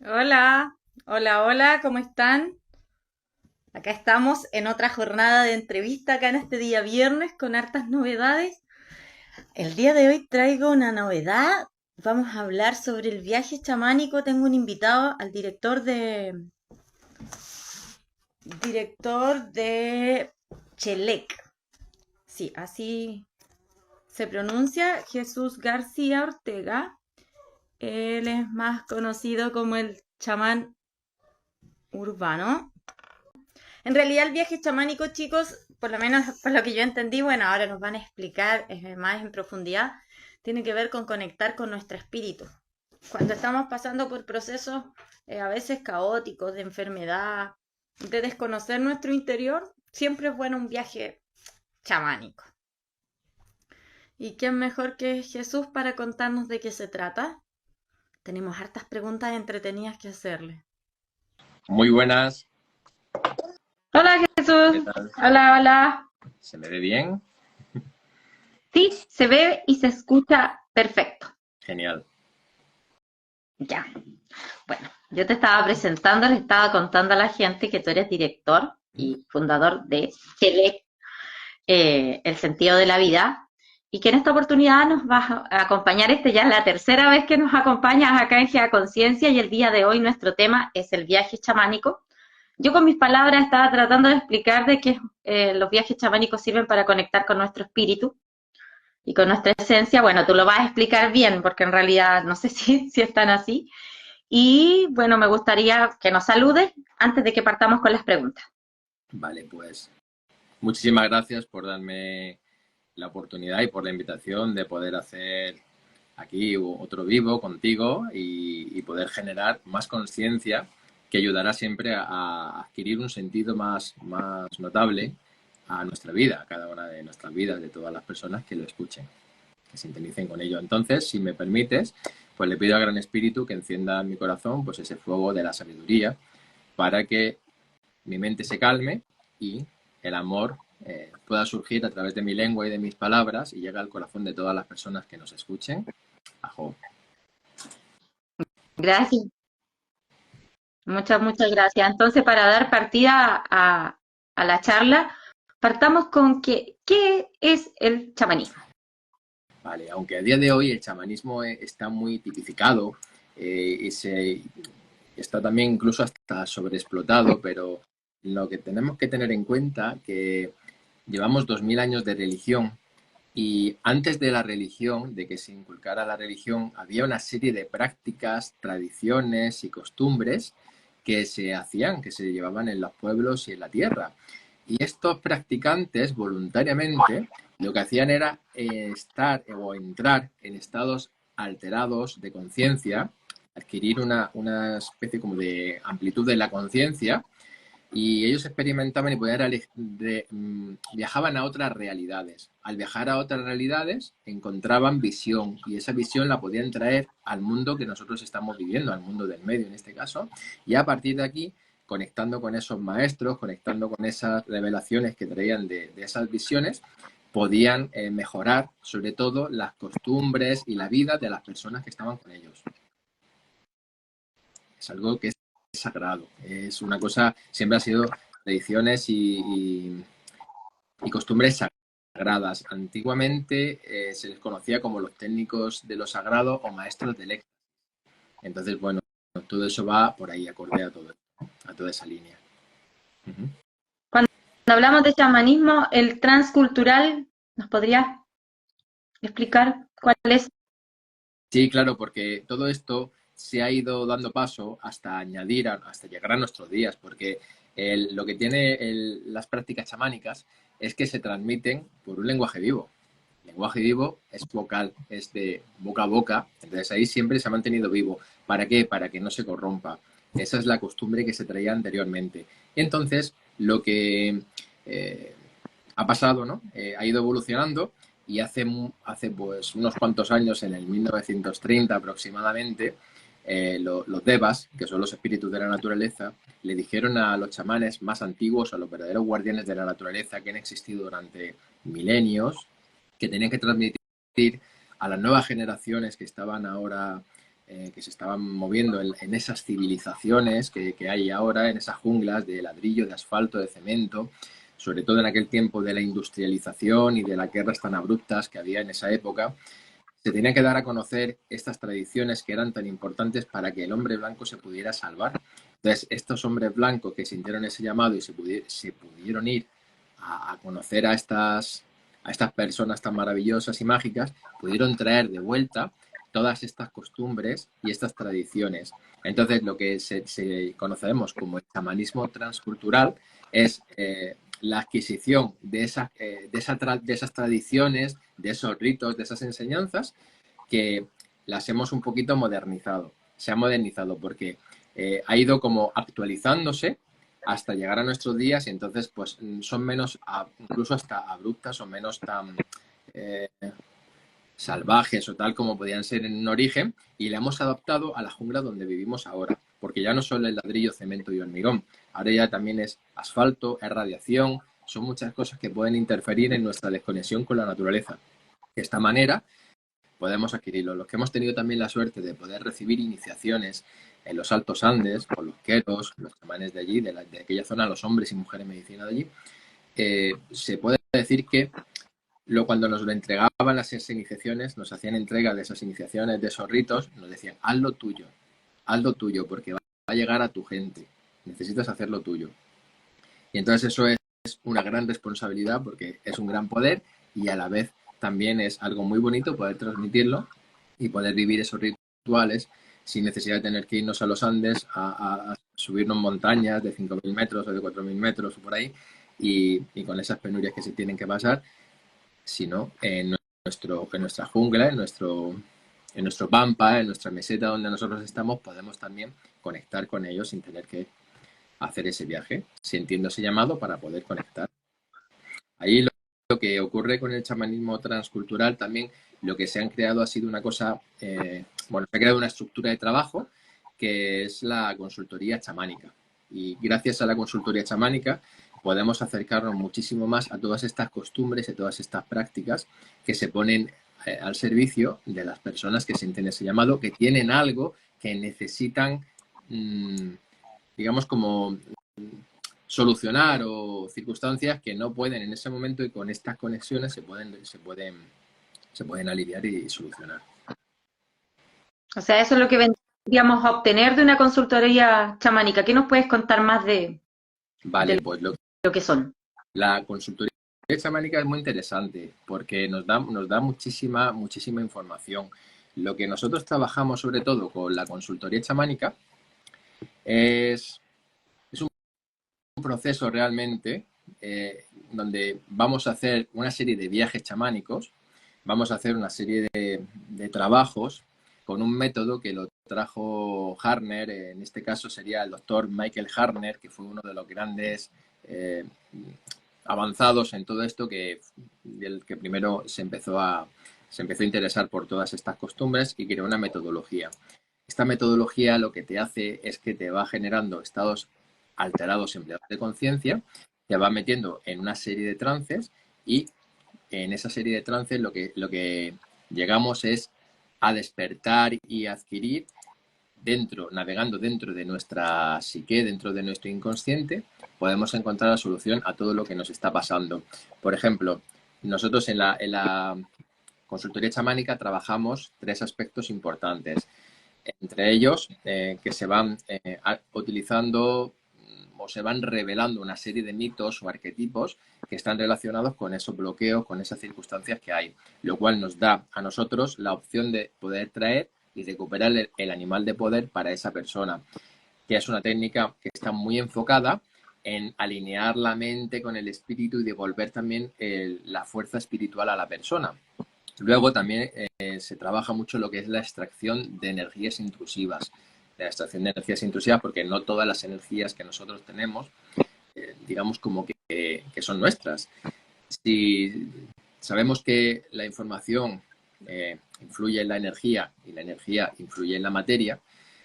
Hola, hola, hola, ¿cómo están? Acá estamos en otra jornada de entrevista acá en este día viernes con hartas novedades. El día de hoy traigo una novedad. Vamos a hablar sobre el viaje chamánico. Tengo un invitado al director de Chelec. Sí, así se pronuncia, Jesús García Ortega. Él es más conocido como el chamán urbano. En realidad el viaje chamánico, chicos, por lo menos por lo que yo entendí, bueno, ahora nos van a explicar más en profundidad, tiene que ver con conectar con nuestro espíritu. Cuando estamos pasando por procesos a veces caóticos, de enfermedad, de desconocer nuestro interior, siempre es bueno un viaje chamánico. ¿Y quién mejor que Jesús para contarnos de qué se trata? Tenemos hartas preguntas entretenidas que hacerle. Muy buenas, Hola ¿qué Jesús, tal? hola, hola. ¿Se me ve bien? Sí, se ve y se escucha perfecto. Genial. Ya. Bueno, yo te estaba presentando, le estaba contando a la gente que tú eres director y fundador de Chile, El sentido de la vida, y que en esta oportunidad nos vas a acompañar. Este ya es la tercera vez que nos acompañas acá en Gea Conciencia y el día de hoy nuestro tema es el viaje chamánico. Yo con mis palabras estaba tratando de explicar de que los viajes chamánicos sirven para conectar con nuestro espíritu y con nuestra esencia. Bueno, tú lo vas a explicar bien porque en realidad no sé si es tan así. Y bueno, me gustaría que nos saludes antes de que partamos con las preguntas. Vale, pues muchísimas gracias por darme la oportunidad y por la invitación de poder hacer aquí otro vivo contigo y poder generar más conciencia que ayudará siempre a adquirir un sentido más notable a nuestra vida, a cada una de nuestras vidas, de todas las personas que lo escuchen, que sintonicen con ello. Entonces, si me permites, pues le pido al Gran Espíritu que encienda en mi corazón pues ese fuego de la sabiduría para que mi mente se calme y el amor pueda surgir a través de mi lengua y de mis palabras y llegue al corazón de todas las personas que nos escuchen. Ajo. Gracias, muchas gracias. Entonces, para dar partida a la charla, partamos con ¿qué es el chamanismo? Vale, aunque a día de hoy el chamanismo está muy tipificado y está también incluso hasta sobreexplotado, pero lo que tenemos que tener en cuenta que llevamos 2000 años de religión. Y antes de la religión, de que se inculcara la religión, había una serie de prácticas, tradiciones y costumbres que se hacían, que se llevaban en los pueblos y en la tierra. Y estos practicantes voluntariamente lo que hacían era estar o entrar en estados alterados de conciencia, adquirir una especie como de amplitud de la conciencia y ellos experimentaban y podían viajaban a otras realidades. Al viajar a otras realidades encontraban visión y esa visión la podían traer al mundo que nosotros estamos viviendo, al mundo del medio en este caso, y a partir de aquí, conectando con esos maestros, conectando con esas revelaciones que traían de esas visiones, podían mejorar sobre todo las costumbres y la vida de las personas que estaban con ellos. Es algo que es sagrado, es una cosa, siempre ha sido tradiciones y costumbres sagradas. Antiguamente se les conocía como los técnicos de lo sagrado o maestros del éxtasis. Entonces, bueno, todo eso va por ahí, acorde a todo, a toda esa línea. Uh -huh. Cuando hablamos de chamanismo, el transcultural, ¿nos podrías explicar cuál es? Sí, claro, porque todo esto se ha ido dando paso hasta añadir, hasta llegar a nuestros días, porque lo que tiene las prácticas chamánicas es que se transmiten por un lenguaje vivo. El lenguaje vivo es vocal, es de boca a boca, entonces ahí siempre se ha mantenido vivo. ¿Para qué? Para que no se corrompa. Esa es la costumbre que se traía anteriormente. Y entonces, lo que eh, ha pasado, ¿no? Ha ido evolucionando y hace pues unos cuantos años, en el 1930 aproximadamente, los devas, que son los espíritus de la naturaleza, le dijeron a los chamanes más antiguos, a los verdaderos guardianes de la naturaleza que han existido durante milenios, que tenían que transmitir a las nuevas generaciones que estaban ahora que se estaban moviendo en esas civilizaciones que hay ahora, en esas junglas de ladrillo, de asfalto, de cemento, sobre todo en aquel tiempo de la industrialización y de las guerras tan abruptas que había en esa época, se tenía que dar a conocer estas tradiciones que eran tan importantes para que el hombre blanco se pudiera salvar. Entonces, estos hombres blancos que sintieron ese llamado y se pudieron ir a conocer a estas personas tan maravillosas y mágicas, pudieron traer de vuelta todas estas costumbres y estas tradiciones. Entonces, lo que se conocemos como el chamanismo transcultural es la adquisición de esas tradiciones, de esos ritos, de esas enseñanzas, que las hemos un poquito modernizado. Se ha modernizado porque ha ido como actualizándose hasta llegar a nuestros días y entonces pues son menos, incluso hasta abruptas o menos tan salvajes o tal como podían ser en un origen, y la hemos adaptado a la jungla donde vivimos ahora, porque ya no solo es ladrillo, cemento y hormigón, ahora ya también es asfalto, es radiación, son muchas cosas que pueden interferir en nuestra desconexión con la naturaleza. De esta manera podemos adquirirlo. Los que hemos tenido también la suerte de poder recibir iniciaciones en los Altos Andes, con los queros, los chamanes de allí, de aquella zona, los hombres y mujeres medicina de allí, se puede decir que cuando nos lo entregaban las iniciaciones, nos hacían entrega de esas iniciaciones, de esos ritos, nos decían, haz lo tuyo, porque va a llegar a tu gente, necesitas hacer lo tuyo. Y entonces eso es una gran responsabilidad porque es un gran poder y a la vez también es algo muy bonito poder transmitirlo y poder vivir esos rituales sin necesidad de tener que irnos a los Andes a subirnos montañas de 5.000 metros o de 4.000 metros o por ahí y con esas penurias que se tienen que pasar, sino en nuestra jungla, en nuestro pampa, en nuestra meseta donde nosotros estamos, podemos también conectar con ellos sin tener que hacer ese viaje, sintiendo ese llamado para poder conectar. Ahí lo que ocurre con el chamanismo transcultural también, lo que se han creado ha sido una cosa, bueno, se ha creado una estructura de trabajo que es la consultoría chamánica. Y gracias a la consultoría chamánica podemos acercarnos muchísimo más a todas estas costumbres y todas estas prácticas que se ponen al servicio de las personas que sienten ese llamado, que tienen algo que necesitan, digamos, como solucionar o circunstancias que no pueden en ese momento, y con estas conexiones se pueden aliviar y solucionar. O sea, eso es lo que vendríamos a obtener de una consultoría chamánica. ¿Qué nos puedes contar más Vale, de pues lo que son? la consultoría chamánica es muy interesante porque nos da muchísima información. Lo que nosotros trabajamos sobre todo con la consultoría chamánica es un proceso realmente donde vamos a hacer una serie de viajes chamánicos, vamos a hacer una serie de trabajos con un método que lo trajo Hartner, en este caso sería el doctor Michael Hartner, que fue uno de los grandes avanzados en todo esto, el que primero se empezó a interesar por todas estas costumbres y creó una metodología. Esta metodología lo que te hace es que te va generando estados alterados empleados de conciencia, te va metiendo en una serie de trances y en esa serie de trances lo que llegamos es a despertar y adquirir navegando dentro de nuestra psique, dentro de nuestro inconsciente, podemos encontrar la solución a todo lo que nos está pasando. Por ejemplo, nosotros en la consultoría chamánica trabajamos 3 aspectos importantes. Entre ellos, que se van utilizando o se van revelando una serie de mitos o arquetipos que están relacionados con esos bloqueos, con esas circunstancias que hay, lo cual nos da a nosotros la opción de poder traer y recuperar el animal de poder para esa persona, que es una técnica que está muy enfocada en alinear la mente con el espíritu y devolver también la fuerza espiritual a la persona. Luego también se trabaja mucho lo que es la extracción de energías intrusivas. La extracción de energías intrusivas porque no todas las energías que nosotros tenemos, digamos como que son nuestras. Si sabemos que la información influye en la energía y la energía influye en la materia,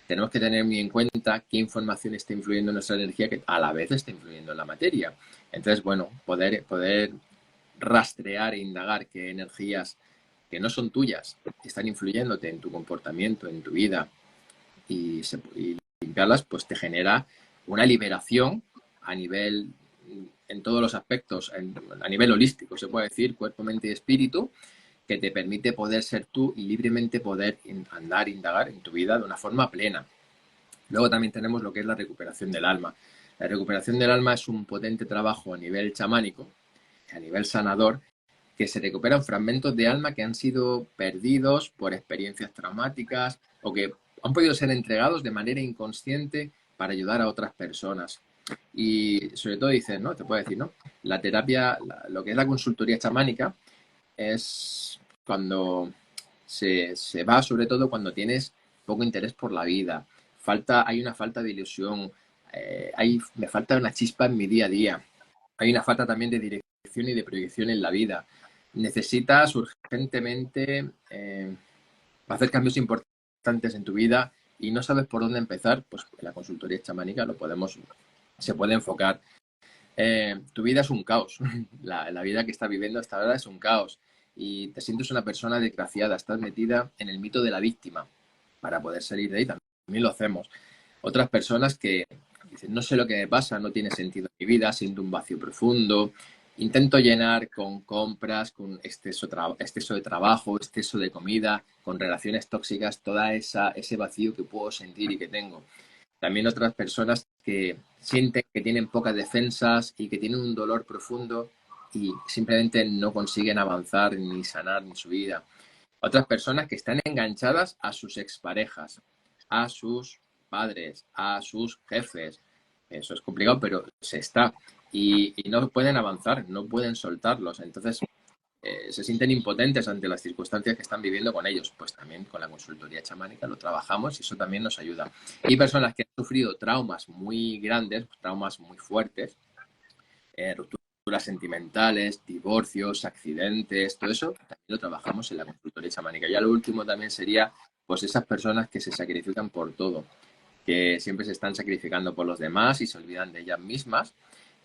tenemos que tener muy en cuenta qué información está influyendo en nuestra energía que a la vez está influyendo en la materia. Entonces, bueno, poder rastrear e indagar qué energías que no son tuyas, están influyéndote en tu comportamiento, en tu vida, y limpiarlas, pues te genera una liberación a nivel, en todos los aspectos, a nivel holístico, se puede decir, cuerpo, mente y espíritu, que te permite poder ser tú y libremente poder andar, indagar en tu vida de una forma plena. Luego también tenemos lo que es la recuperación del alma. La recuperación del alma es un potente trabajo a nivel chamánico, a nivel sanador, que se recuperan fragmentos de alma que han sido perdidos por experiencias traumáticas o que han podido ser entregados de manera inconsciente para ayudar a otras personas. Y sobre todo dices, ¿no? Te puedo decir, ¿no? La terapia, lo que es la consultoría chamánica, es cuando se va, sobre todo cuando tienes poco interés por la vida. Hay una falta de ilusión, me falta una chispa en mi día a día. Hay una falta también de dirección y de proyección en la vida. Necesitas urgentemente hacer cambios importantes en tu vida y no sabes por dónde empezar, pues en la consultoría chamánica se puede enfocar. Tu vida es un caos. La vida que estás viviendo hasta ahora es un caos. Y te sientes una persona desgraciada. Estás metida en el mito de la víctima. Para poder salir de ahí también lo hacemos. Otras personas que dicen, no sé lo que me pasa, no tiene sentido en mi vida, siento un vacío profundo. Intento llenar con compras, con exceso de trabajo, exceso de comida, con relaciones tóxicas, ese vacío que puedo sentir y que tengo. También otras personas que sienten que tienen pocas defensas y que tienen un dolor profundo y simplemente no consiguen avanzar ni sanar en su vida. Otras personas que están enganchadas a sus exparejas, a sus padres, a sus jefes. Eso es complicado, pero se está. Y no pueden avanzar, no pueden soltarlos. Entonces, se sienten impotentes ante las circunstancias que están viviendo con ellos. Pues también con la consultoría chamánica lo trabajamos y eso también nos ayuda. Y personas que han sufrido traumas muy grandes, traumas muy fuertes, rupturas sentimentales, divorcios, accidentes, todo eso también lo trabajamos en la consultoría chamánica. Ya lo último también sería pues esas personas que se sacrifican por todo, que siempre se están sacrificando por los demás y se olvidan de ellas mismas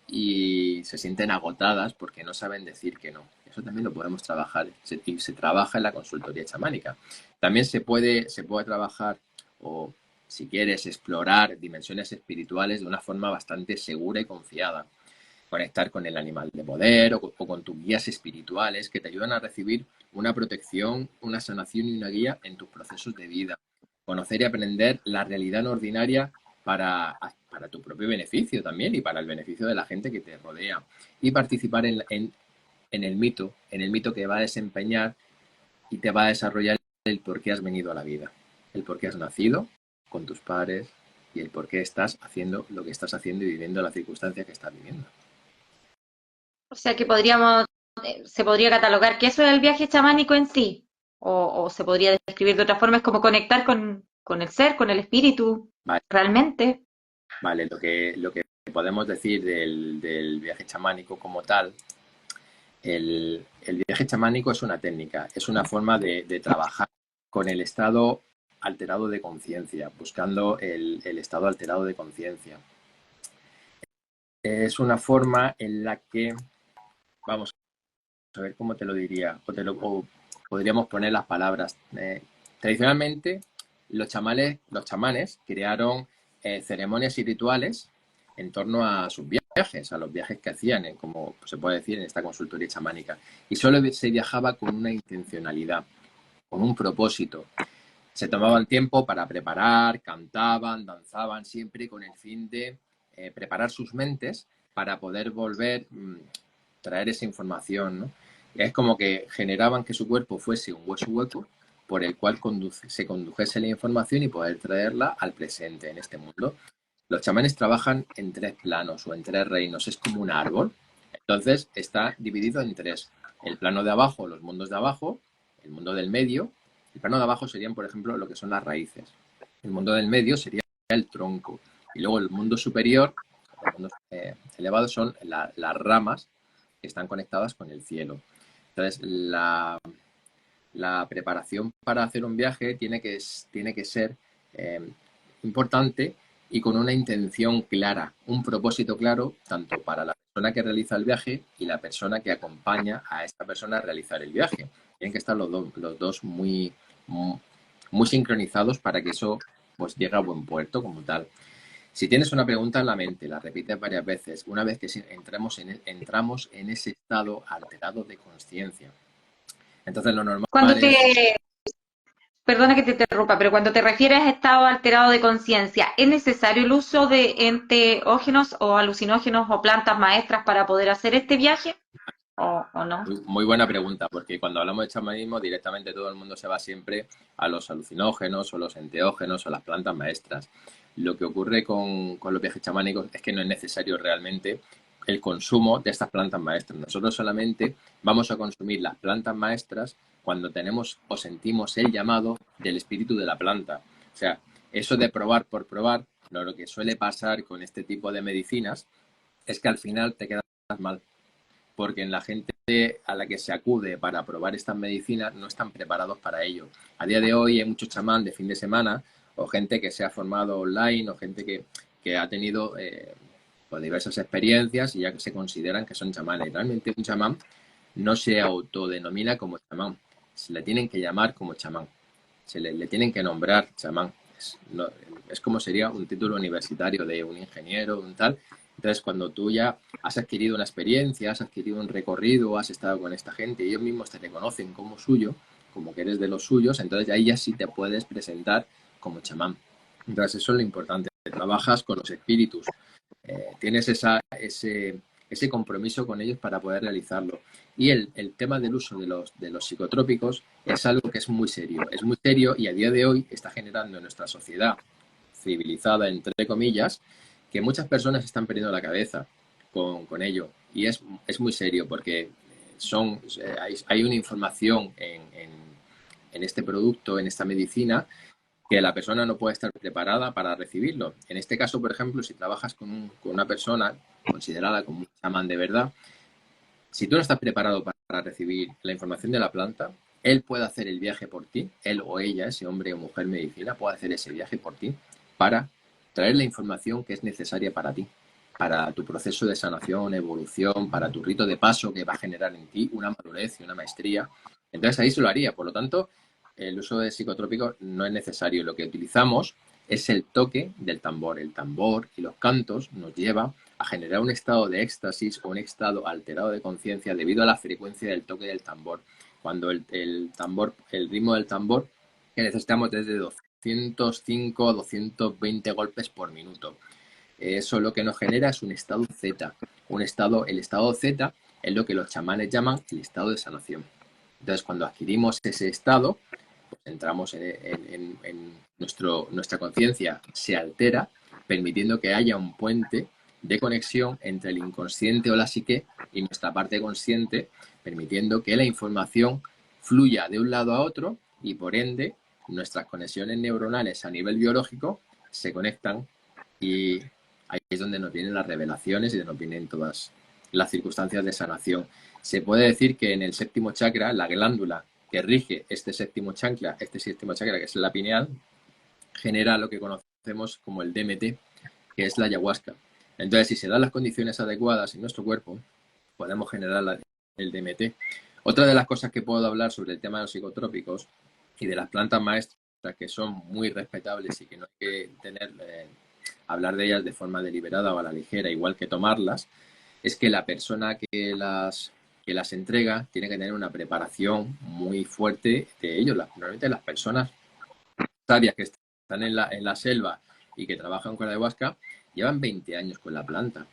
y se sienten agotadas porque no saben decir que no. Eso también lo podemos trabajar y se trabaja en la consultoría chamánica. También se puede trabajar o, si quieres, explorar dimensiones espirituales de una forma bastante segura y confiada. Conectar con el animal de poder o con tus guías espirituales que te ayudan a recibir una protección, una sanación y una guía en tus procesos de vida. Conocer y aprender la realidad no ordinaria para tu propio beneficio también y para el beneficio de la gente que te rodea. Y participar en en el mito que va a desempeñar y te va a desarrollar el por qué has venido a la vida, el por qué has nacido con tus padres y el por qué estás haciendo lo que estás haciendo y viviendo las circunstancias que estás viviendo. O sea que se podría catalogar que eso es el viaje chamánico en sí, o se podría describir de otra forma, es como conectar con el ser, con el espíritu, Vale, realmente. vale, lo que podemos decir del viaje chamánico como tal, el viaje chamánico es una técnica, es una forma de trabajar con el estado alterado de conciencia, buscando el estado alterado de conciencia. Es una forma en la que, vamos a ver cómo te lo diría, o podríamos poner las palabras. Tradicionalmente, los chamanes crearon ceremonias y rituales en torno a sus viajes, a los viajes que hacían, como se puede decir en esta consultoría chamánica. Y solo se viajaba con una intencionalidad, con un propósito. Se tomaban tiempo para preparar, cantaban, danzaban, siempre con el fin de preparar sus mentes para poder volver, traer esa información, ¿no? Es como que generaban que su cuerpo fuese un hueso hueco por el cual se condujese la información y poder traerla al presente en este mundo. Los chamanes trabajan en tres planos o en tres reinos, es como un árbol. Entonces está dividido en tres. El plano de abajo, los mundos de abajo, el mundo del medio. El plano de abajo serían, por ejemplo, lo que son las raíces. El mundo del medio sería el tronco. Y luego el mundo superior, los mundos elevados, son las ramas que están conectadas con el cielo. Entonces, la preparación para hacer un viaje tiene que ser importante y con una intención clara, un propósito claro, tanto para la persona que realiza el viaje y la persona que acompaña a esta persona a realizar el viaje. Tienen que estar los dos muy sincronizados para que eso pues llegue a buen puerto como tal. Si tienes una pregunta en la mente, la repites varias veces, una vez que entramos en ese estado alterado de conciencia. Entonces lo normal Cuando es, perdona que te interrumpa, pero cuando te refieres a estado alterado de conciencia, ¿es necesario el uso de enteógenos o alucinógenos o plantas maestras para poder hacer este viaje? ¿O no? muy buena pregunta, porque cuando hablamos de chamanismo, directamente todo el mundo se va siempre a los alucinógenos o los enteógenos o las plantas maestras. Lo que ocurre con los viajes chamánicos es que no es necesario realmente el consumo de estas plantas maestras. Nosotros solamente vamos a consumir las plantas maestras cuando tenemos o sentimos el llamado del espíritu de la planta. O sea, eso de probar por probar, no, lo que suele pasar con este tipo de medicinas es que al final te quedas mal, porque en la gente a la que se acude para probar estas medicinas no están preparados para ello. A día de hoy hay muchos chamán de fin de semana o gente que se ha formado online o gente que ha tenido pues diversas experiencias y ya que se consideran que son chamanes. Realmente un chamán no se autodenomina como chamán, se le tienen que llamar como chamán, le tienen que nombrar chamán. Es como sería un título universitario de un ingeniero, un tal. Entonces, cuando tú ya has adquirido una experiencia, has adquirido un recorrido, has estado con esta gente, y ellos mismos te reconocen como suyo, como que eres de los suyos, entonces ahí ya sí te puedes presentar como chamán. Entonces, eso es lo importante. Trabajas con los espíritus, tienes ese compromiso con ellos para poder realizarlo. Y el tema del uso de los psicotrópicos es algo que es muy serio y a día de hoy está generando en nuestra sociedad civilizada, entre comillas, que muchas personas están perdiendo la cabeza con ello. Y es muy serio porque hay una información en este producto, en esta medicina, que la persona no puede estar preparada para recibirlo. En este caso, por ejemplo, si trabajas con una persona considerada como un chamán de verdad, si tú no estás preparado para recibir la información de la planta, él puede hacer el viaje por ti, él o ella, ese hombre o mujer medicina, puede hacer ese viaje por ti para traer la información que es necesaria para ti, para tu proceso de sanación, evolución, para tu rito de paso que va a generar en ti una madurez y una maestría. Entonces ahí se lo haría. Por lo tanto, el uso de psicotrópicos no es necesario. Lo que utilizamos es el toque del tambor. El tambor y los cantos nos lleva a generar un estado de éxtasis o un estado alterado de conciencia debido a la frecuencia del toque del tambor. Cuando el tambor, el ritmo del tambor, que necesitamos desde 205 a 220 golpes por minuto. Eso lo que nos genera es un estado Z. El estado Z es lo que los chamanes llaman el estado de sanación. Entonces, cuando adquirimos ese estado, pues entramos nuestra conciencia se altera, permitiendo que haya un puente de conexión entre el inconsciente o la psique y nuestra parte consciente, permitiendo que la información fluya de un lado a otro y por ende nuestras conexiones neuronales a nivel biológico se conectan y ahí es donde nos vienen las revelaciones y donde nos vienen todas las circunstancias de sanación. Se puede decir que en el séptimo chakra, la glándula que rige este séptimo chakra, que es la pineal, genera lo que conocemos como el DMT, que es la ayahuasca. Entonces, si se dan las condiciones adecuadas en nuestro cuerpo, podemos generar el DMT. Otra de las cosas que puedo hablar sobre el tema de los psicotrópicos y de las plantas maestras, que son muy respetables y que no hay que hablar de ellas de forma deliberada o a la ligera, igual que tomarlas, es que la persona que las entrega tiene que tener una preparación muy fuerte de ellos. Normalmente las personas sabias que están en la selva y que trabajan con la ayahuasca llevan 20 años con la planta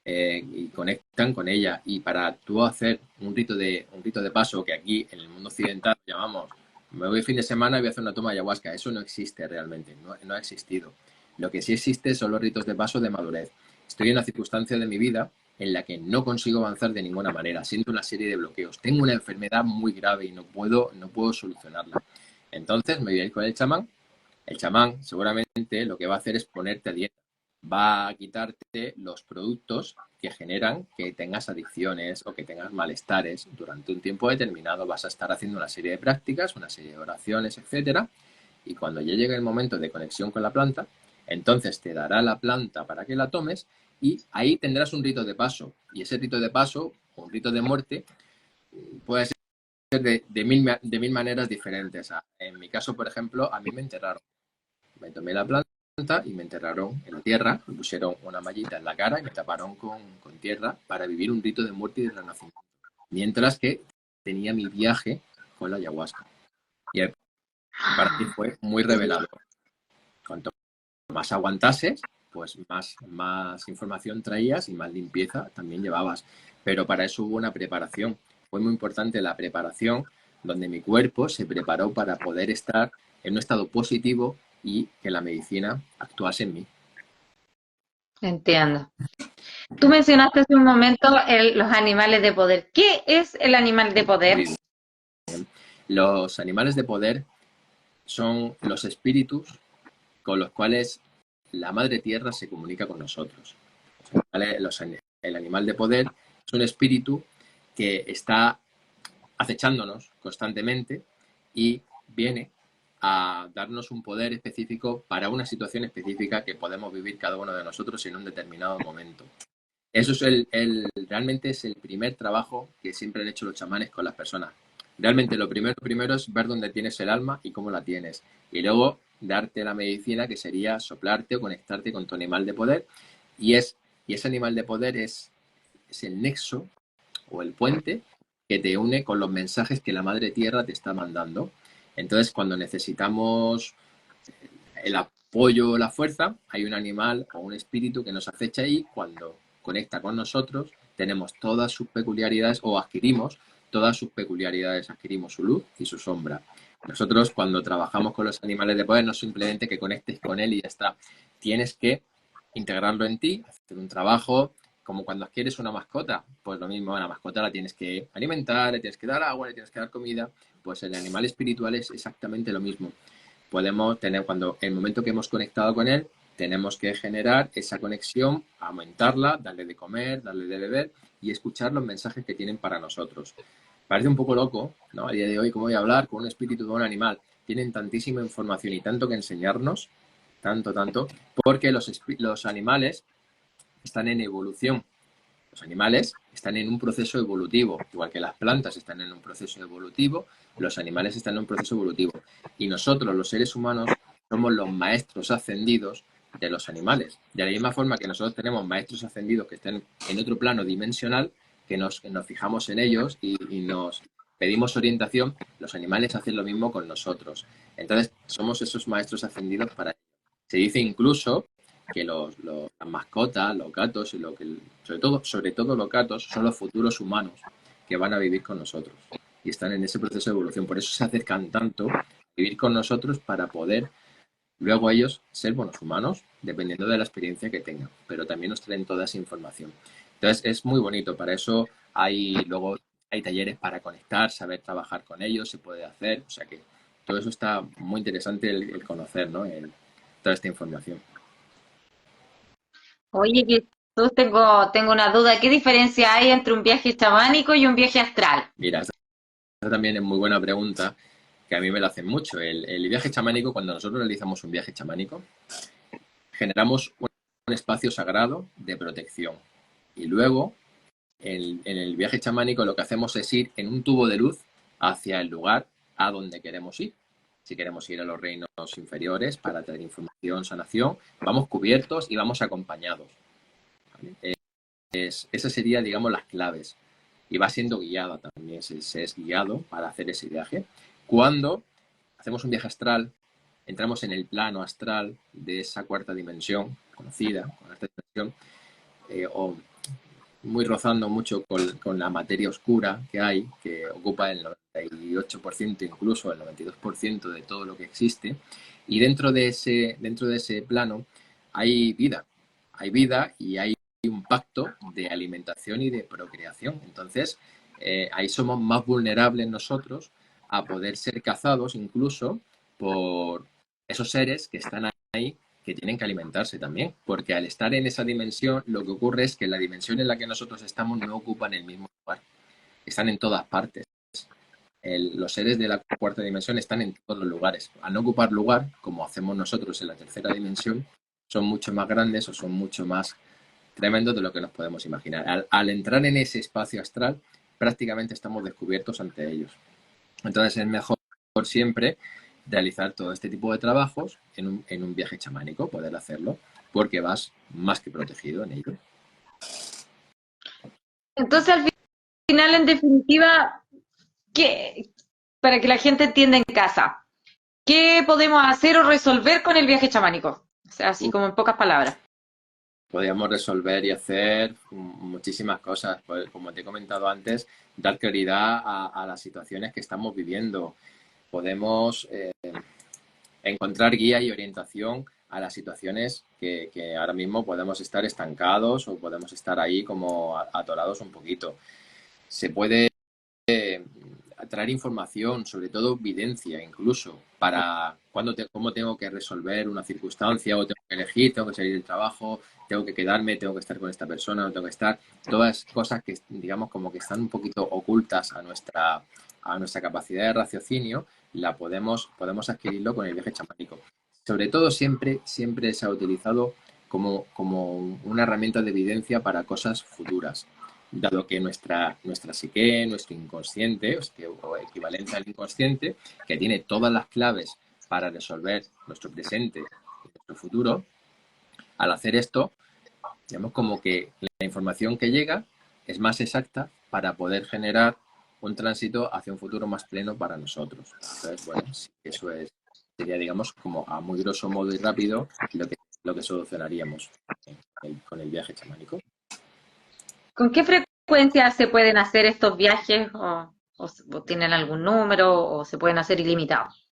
y conectan con ella. Y para tú hacer un rito de paso, que aquí en el mundo occidental llamamos, me voy el fin de semana y voy a hacer una toma de ayahuasca, eso no existe realmente, no ha existido. Lo que sí existe son los ritos de paso de madurez. Estoy en una circunstancia de mi vida en la que no consigo avanzar de ninguna manera, siento una serie de bloqueos, tengo una enfermedad muy grave y no puedo solucionarla. Entonces me voy a ir con el chamán seguramente lo que va a hacer es ponerte a dieta, va a quitarte los productos que generan que tengas adicciones o que tengas malestares. Durante un tiempo determinado vas a estar haciendo una serie de prácticas, una serie de oraciones, etcétera, y cuando ya llegue el momento de conexión con la planta, entonces te dará la planta para que la tomes y ahí tendrás un rito de paso. Y ese rito de paso, o un rito de muerte, puede ser ser de mil maneras diferentes. En mi caso, por ejemplo, a mí me enterraron. Me tomé la planta y me enterraron en la tierra, me pusieron una mallita en la cara y me taparon con tierra para vivir un rito de muerte y de renacimiento. Mientras que tenía mi viaje con la ayahuasca. Y para mí fue muy revelador. Cuanto más aguantases, pues más información traías y más limpieza también llevabas. Pero para eso hubo una preparación. Fue muy importante la preparación, donde mi cuerpo se preparó para poder estar en un estado positivo y que la medicina actuase en mí. Entiendo. Tú mencionaste hace un momento los animales de poder. ¿Qué es el animal de poder? Muy bien. Los animales de poder son los espíritus con los cuales la Madre Tierra se comunica con nosotros. El animal de poder es un espíritu que está acechándonos constantemente y viene a darnos un poder específico para una situación específica que podemos vivir cada uno de nosotros en un determinado momento. Eso es realmente es el primer trabajo que siempre han hecho los chamanes con las personas. Realmente lo primero es ver dónde tienes el alma y cómo la tienes. Y luego darte la medicina, que sería soplarte o conectarte con tu animal de poder. Y ese animal de poder es el nexo o el puente que te une con los mensajes que la Madre Tierra te está mandando. Entonces, cuando necesitamos el apoyo o la fuerza, hay un animal o un espíritu que nos acecha y cuando conecta con nosotros, tenemos todas sus peculiaridades o adquirimos todas sus peculiaridades, adquirimos su luz y su sombra. Nosotros cuando trabajamos con los animales de poder no es simplemente que conectes con él y ya está. Tienes que integrarlo en ti, hacer un trabajo, como cuando adquieres una mascota, pues lo mismo, la mascota la tienes que alimentar, le tienes que dar agua, le tienes que dar comida, pues el animal espiritual es exactamente lo mismo. Podemos tener, cuando el momento que hemos conectado con él, tenemos que generar esa conexión, aumentarla, darle de comer, darle de beber y escuchar los mensajes que tienen para nosotros. Parece un poco loco, ¿no? A día de hoy, ¿cómo voy a hablar con un espíritu de un animal? Tienen tantísima información y tanto que enseñarnos, tanto, porque los animales están en evolución. Los animales están en un proceso evolutivo, igual que las plantas están en un proceso evolutivo, los animales están en un proceso evolutivo. Y nosotros, los seres humanos, somos los maestros ascendidos de los animales. De la misma forma que nosotros tenemos maestros ascendidos que están en otro plano dimensional, que nos fijamos en ellos y nos pedimos orientación, los animales hacen lo mismo con nosotros. Entonces, somos esos maestros ascendidos para ellos. Se dice incluso que las mascotas, los gatos, y sobre todo los gatos, son los futuros humanos que van a vivir con nosotros y están en ese proceso de evolución. Por eso se acercan tanto a vivir con nosotros para poder luego ellos ser buenos humanos, dependiendo de la experiencia que tengan, pero también nos traen toda esa información. Entonces es muy bonito, para eso luego hay talleres para conectar, saber trabajar con ellos, se puede hacer, o sea que todo eso está muy interesante el conocer, ¿no? Toda esta información. Oye, Jesús, tengo una duda. ¿Qué diferencia hay entre un viaje chamánico y un viaje astral? Mira, esta también es muy buena pregunta, que a mí me la hacen mucho. El viaje chamánico, cuando nosotros realizamos un viaje chamánico, generamos un espacio sagrado de protección. Y luego, en el viaje chamánico, lo que hacemos es ir en un tubo de luz hacia el lugar a donde queremos ir. Si queremos ir a los reinos inferiores para traer información, sanación, vamos cubiertos y vamos acompañados. ¿Vale? Esas serían, digamos, las claves. Y va siendo guiada también, se es guiado para hacer ese viaje. Cuando hacemos un viaje astral, entramos en el plano astral de esa cuarta dimensión conocida, con esta dimensión, o muy rozando mucho con la materia oscura que hay, que ocupa el 98%, incluso el 92% de todo lo que existe. Y dentro de ese plano hay vida y hay un pacto de alimentación y de procreación. Entonces, ahí somos más vulnerables nosotros a poder ser cazados incluso por esos seres que están ahí, que tienen que alimentarse también, porque al estar en esa dimensión, lo que ocurre es que la dimensión en la que nosotros estamos no ocupan el mismo lugar, están en todas partes. Los seres de la cuarta dimensión están en todos los lugares. Al no ocupar lugar, como hacemos nosotros en la tercera dimensión, son mucho más grandes o son mucho más tremendos de lo que nos podemos imaginar. Al entrar en ese espacio astral, prácticamente estamos descubiertos ante ellos. Entonces es mejor siempre realizar todo este tipo de trabajos en un viaje chamánico, poder hacerlo, porque vas más que protegido en ello. Entonces, al final, en definitiva, para que la gente entienda en casa, ¿qué podemos hacer o resolver con el viaje chamánico? O sea, así como en pocas palabras. Podríamos resolver y hacer muchísimas cosas. Pues, como te he comentado antes, dar claridad a las situaciones que estamos viviendo. Podemos encontrar guía y orientación a las situaciones que ahora mismo podemos estar estancados o podemos estar ahí como atorados un poquito. Se puede traer información, sobre todo videncia incluso, para cómo tengo que resolver una circunstancia o tengo que elegir, tengo que salir del trabajo, tengo que quedarme, tengo que estar con esta persona, no tengo que estar. Todas cosas que, digamos, como que están un poquito ocultas a nuestra capacidad de raciocinio, podemos adquirirlo con el viaje chamánico. Sobre todo siempre se ha utilizado como una herramienta de evidencia para cosas futuras, dado que nuestra psique, nuestro inconsciente, o equivalencia al inconsciente, que tiene todas las claves para resolver nuestro presente y nuestro futuro, al hacer esto, digamos como que la información que llega es más exacta para poder generar un tránsito hacia un futuro más pleno para nosotros. Entonces, bueno, sí, sería, digamos, como a muy grosso modo y rápido lo que solucionaríamos con el viaje chamánico. ¿Con qué frecuencia se pueden hacer estos viajes o tienen algún número o se pueden hacer ilimitados?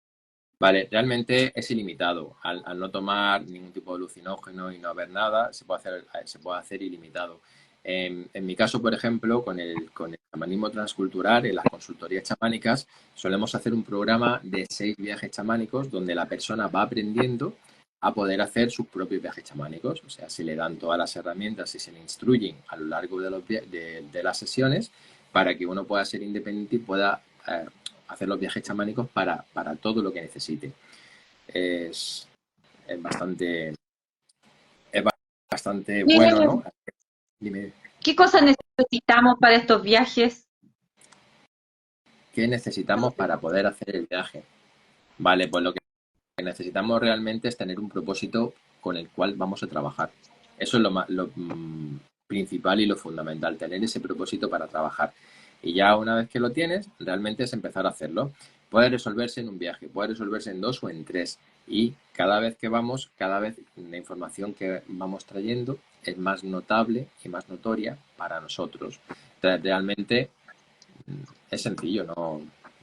Vale, realmente es ilimitado. Al no tomar ningún tipo de alucinógeno y no haber nada, se puede hacer ilimitado. En mi caso, por ejemplo, con el chamanismo transcultural, en las consultorías chamánicas, solemos hacer un programa de 6 viajes chamánicos donde la persona va aprendiendo a poder hacer sus propios viajes chamánicos. O sea, se le dan todas las herramientas y se le instruyen a lo largo de las sesiones para que uno pueda ser independiente y pueda hacer los viajes chamánicos para todo lo que necesite. Es bastante bueno, ¿no? Dime. ¿Qué cosas necesitamos para estos viajes? ¿Qué necesitamos para poder hacer el viaje? Vale, pues lo que necesitamos realmente es tener un propósito con el cual vamos a trabajar. Eso es lo principal y lo fundamental, tener ese propósito para trabajar. Y ya una vez que lo tienes, realmente es empezar a hacerlo. Puede resolverse en un viaje, puede resolverse en 2 o en 3. Y cada vez que vamos, cada vez la información que vamos trayendo es más notable y más notoria para nosotros. Entonces, realmente es sencillo,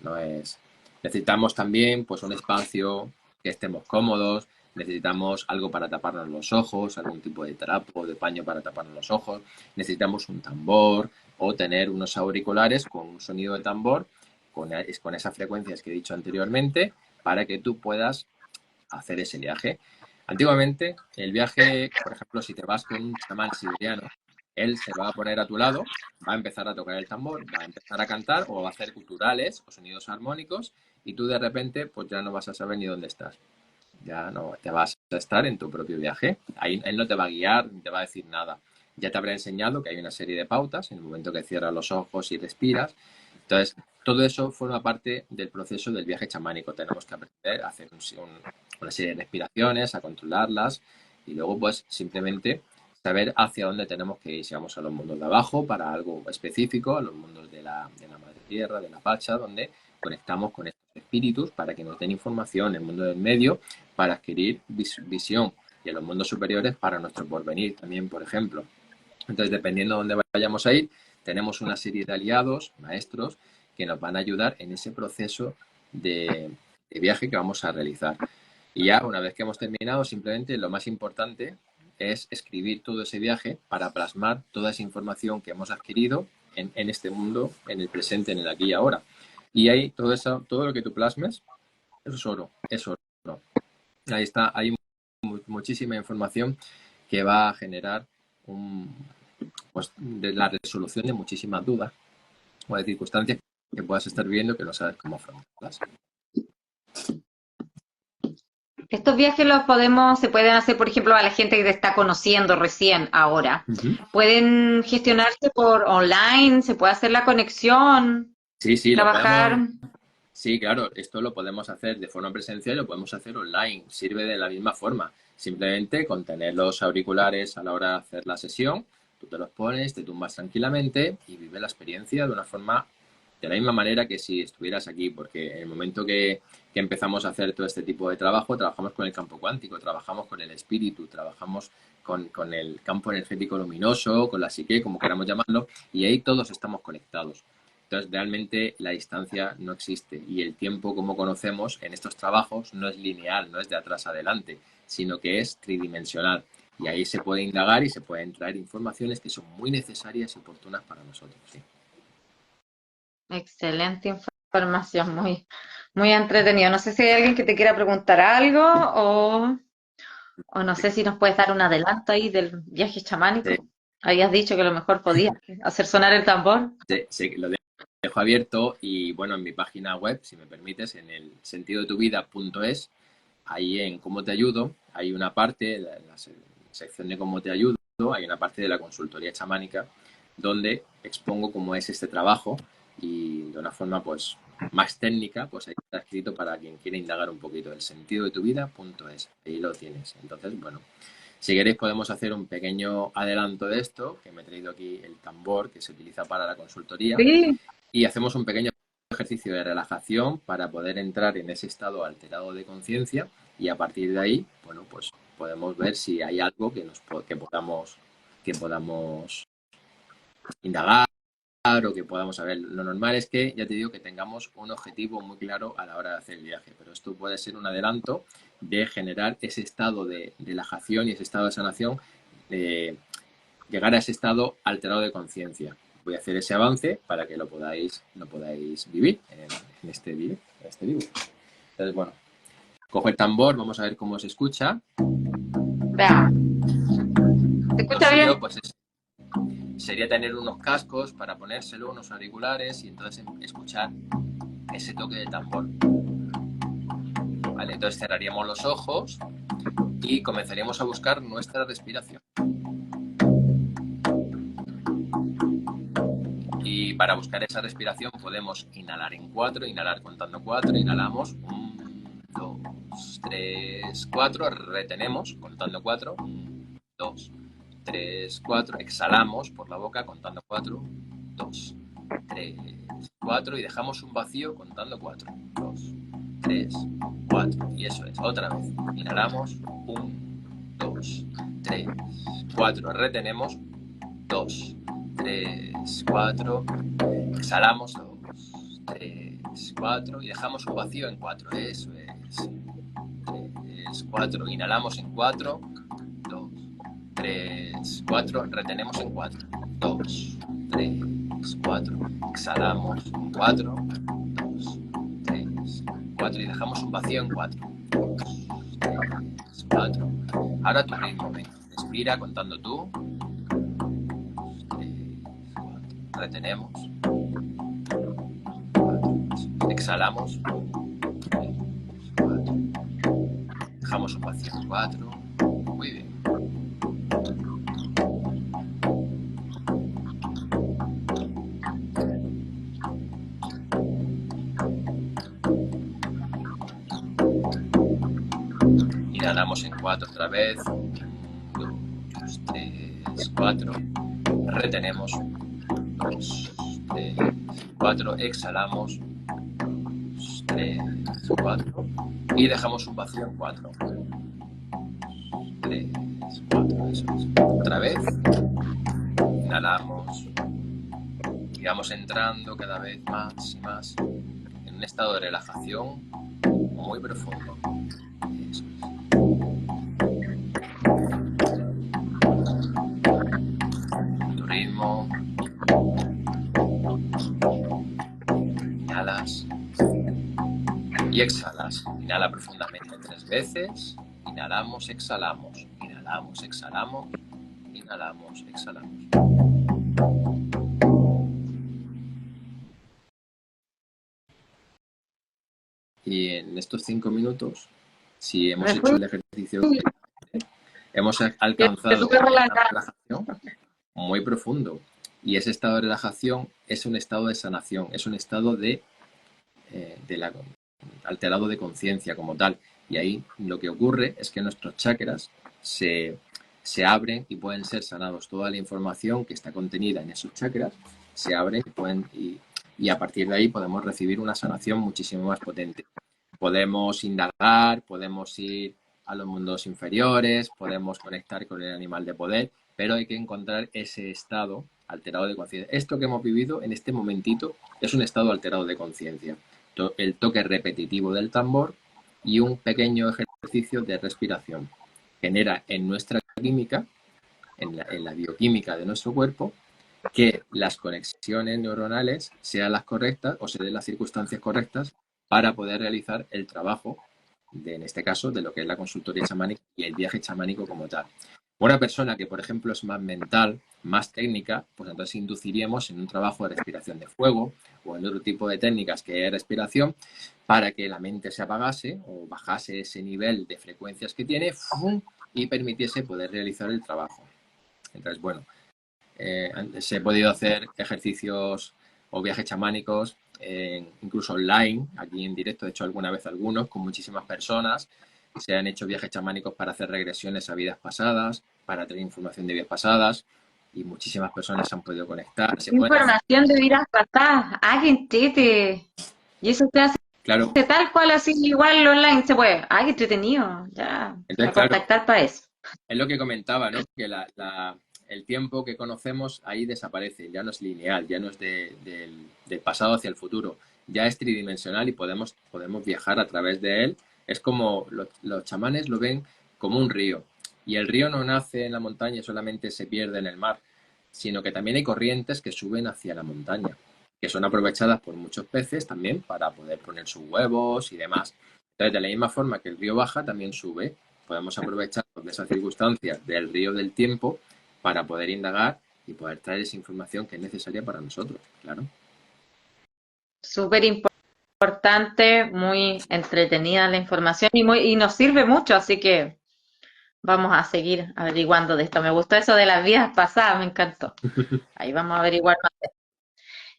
no es... Necesitamos también pues un espacio que estemos cómodos, necesitamos algo para taparnos los ojos, algún tipo de trapo, de paño para taparnos los ojos, necesitamos un tambor o tener unos auriculares con un sonido de tambor con esas frecuencias que he dicho anteriormente para que tú puedas hacer ese viaje. Antiguamente, el viaje, por ejemplo, si te vas con un chamán siberiano, él se va a poner a tu lado, va a empezar a tocar el tambor, va a empezar a cantar o va a hacer culturales o sonidos armónicos y tú de repente pues ya no vas a saber ni dónde estás. Ya no te vas a estar en tu propio viaje. Ahí él no te va a guiar ni te va a decir nada. Ya te habrá enseñado que hay una serie de pautas en el momento que cierras los ojos y respiras. Entonces, todo eso forma parte del proceso del viaje chamánico. Tenemos que aprender a hacer una serie de respiraciones, a controlarlas y luego pues simplemente saber hacia dónde tenemos que ir. Si vamos a los mundos de abajo para algo específico, a los mundos de la madre tierra, de la pacha, donde conectamos con estos espíritus para que nos den información en el mundo del medio para adquirir visión y en los mundos superiores para nuestro porvenir también, por ejemplo. Entonces, dependiendo de dónde vayamos a ir, tenemos una serie de aliados, maestros, que nos van a ayudar en ese proceso de viaje que vamos a realizar. Y ya una vez que hemos terminado, simplemente lo más importante es escribir todo ese viaje para plasmar toda esa información que hemos adquirido en este mundo, en el presente, en el aquí y ahora. Y ahí todo lo que tú plasmes, eso es oro, es oro. Ahí está, hay muchísima información que va a generar pues, de la resolución de muchísimas dudas o de circunstancias que puedas estar viviendo que no sabes cómo afrontarlas. Estos viajes se pueden hacer, por ejemplo, a la gente que te está conociendo recién ahora. ¿Pueden gestionarse por online? ¿Se puede hacer la conexión? Sí, trabajar. Sí, claro, esto lo podemos hacer de forma presencial y lo podemos hacer online. Sirve de la misma forma. Simplemente con tener los auriculares a la hora de hacer la sesión, tú te los pones, te tumbas tranquilamente y vives la experiencia de una forma, de la misma manera que si estuvieras aquí, porque en el momento que empezamos a hacer todo este tipo de trabajo, trabajamos con el campo cuántico, trabajamos con el espíritu, trabajamos con el campo energético luminoso, con la psique, como queramos llamarlo, y ahí todos estamos conectados. Entonces, realmente la distancia no existe y el tiempo, como conocemos en estos trabajos, no es lineal, no es de atrás a adelante, sino que es tridimensional. Y ahí se puede indagar y se pueden traer informaciones que son muy necesarias y oportunas para nosotros. Sí. Excelente información, muy, muy entretenido. No sé si hay alguien que te quiera preguntar algo o no sé si nos puedes dar un adelanto ahí del viaje chamánico. Habías dicho que a lo mejor podías hacer sonar el tambor. Lo dejo abierto y bueno, en mi página web, si me permites, en el sentidodetuvida.es, ahí en cómo te ayudo, hay una parte, en la sección de cómo te ayudo, hay una parte de la consultoría chamánica donde expongo cómo es este trabajo y de una forma pues más técnica, pues ahí está escrito para quien quiera indagar un poquito, el sentidodetuvida.es, ahí lo tienes. Entonces, bueno, si queréis podemos hacer un pequeño adelanto de esto, que me he traído aquí el tambor que se utiliza para la consultoría Sí, y hacemos un pequeño ejercicio de relajación para poder entrar en ese estado alterado de conciencia y a partir de ahí, bueno, pues podemos ver si hay algo que podamos indagar o que podamos saber. Lo normal es que, ya te digo, que tengamos un objetivo muy claro a la hora de hacer el viaje, pero esto puede ser un adelanto de generar ese estado de relajación y ese estado de sanación, de llegar a ese estado alterado de conciencia. Voy a hacer ese avance para que lo podáis vivir en este vídeo. Entonces, bueno, cojo el tambor, vamos a ver cómo se escucha. veamos. ¿Se Lo escucha suyo, bien? pues sería tener unos cascos para ponérselo, unos auriculares y entonces escuchar ese toque de tambor. Vale, entonces cerraríamos los ojos y comenzaríamos a buscar nuestra respiración. Y para buscar esa respiración podemos inhalar en 4, inhalar contando 4, inhalamos 1, 2, 3, 4, retenemos contando 4, 1, 2, 3, 4, exhalamos por la boca contando 4, 2, 3, 4 y dejamos un vacío contando 4, 2, 3, 4 y eso es, otra vez, inhalamos 1, 2, 3, 4, retenemos 2, 3, 4, exhalamos 2, 3, 4 y dejamos un vacío en 4, eso es, 3, 4, inhalamos en 4, 2, 3, 4, retenemos en 4, 2, 3, 4, exhalamos en 4, 2, 3, 4 y dejamos un vacío en 4, 2, 3, 4, ahora tu ritmo, respira contando tú, retenemos, 4, exhalamos, 3, 4, dejamos un vacío en 4, muy bien. Inhalamos en 4 otra vez, 1, 2, 3, 4, retenemos, 2, 3, 4, exhalamos, 2, 3, 4 y dejamos un vacío en 4, 3, 4, eso es. Otra vez, inhalamos y vamos entrando cada vez más y más en un estado de relajación muy profundo. Eso es. Tu ritmo. Inhalas y exhalas. Inhala profundamente 3 veces. Inhalamos, exhalamos. Inhalamos, exhalamos. Inhalamos, exhalamos. Y en estos 5 minutos, si hemos hecho el ejercicio, hemos alcanzado una relajación muy profundo. Y ese estado de relajación es un estado de sanación, es un estado de alterado de conciencia como tal. Y ahí lo que ocurre es que nuestros chakras se abren y pueden ser sanados. Toda la información que está contenida en esos chakras se abren y a partir de ahí podemos recibir una sanación muchísimo más potente. Podemos indagar, podemos ir a los mundos inferiores, podemos conectar con el animal de poder, pero hay que encontrar ese estado alterado de conciencia. Esto que hemos vivido en este momentito es un estado alterado de conciencia. El toque repetitivo del tambor y un pequeño ejercicio de respiración genera en nuestra química, en la bioquímica de nuestro cuerpo, que las conexiones neuronales sean las correctas o se den las circunstancias correctas para poder realizar el trabajo, en este caso, de lo que es la consultoría chamánica y el viaje chamánico como tal. Una persona que, por ejemplo, es más mental, más técnica, pues entonces induciríamos en un trabajo de respiración de fuego o en otro tipo de técnicas que es respiración para que la mente se apagase o bajase ese nivel de frecuencias que tiene y permitiese poder realizar el trabajo. Entonces, bueno, se he podido hacer ejercicios o viajes chamánicos, incluso online, aquí en directo he hecho alguna vez algunos con muchísimas personas. Se han hecho viajes chamánicos para hacer regresiones a vidas pasadas, para tener información de vidas pasadas y muchísimas personas se han podido conectar. Información de vidas pasadas. ¡Ah, qué entrete! Y eso te hace Claro, tal cual, así igual online se puede. ¡Ah, qué entretenido! Ya, entonces, a claro, contactar para eso. es lo que comentaba, ¿no? Que el tiempo que conocemos ahí desaparece, ya no es lineal, ya no es del pasado hacia el futuro, ya es tridimensional y podemos viajar a través de él. Es como los chamanes lo ven como un río. Y el río no nace en la montaña y solamente se pierde en el mar, sino que también hay corrientes que suben hacia la montaña, que son aprovechadas por muchos peces también para poder poner sus huevos y demás. Entonces, de la misma forma que el río baja, también sube. Podemos aprovechar de esas circunstancias del río del tiempo para poder indagar y poder traer esa información que es necesaria para nosotros, claro. Súper importante, muy entretenida la información y nos sirve mucho, así que vamos a seguir averiguando de esto. Me gustó eso de las vidas pasadas, me encantó. Ahí vamos a averiguar más.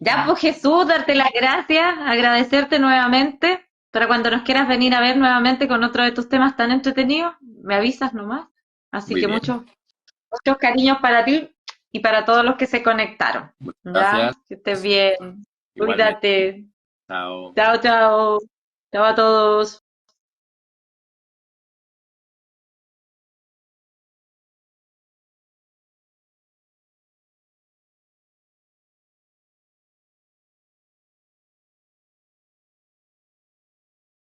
Ya, pues Jesús, darte las gracias, agradecerte nuevamente. Para cuando nos quieras venir a ver nuevamente con otro de tus temas tan entretenidos, me avisas nomás. Así Muy que bien, muchos cariños para ti y para todos los que se conectaron. muchas Ya, gracias. que estés bien. Igualmente, Cuídate. chao. Chao, chao. Chao a todos.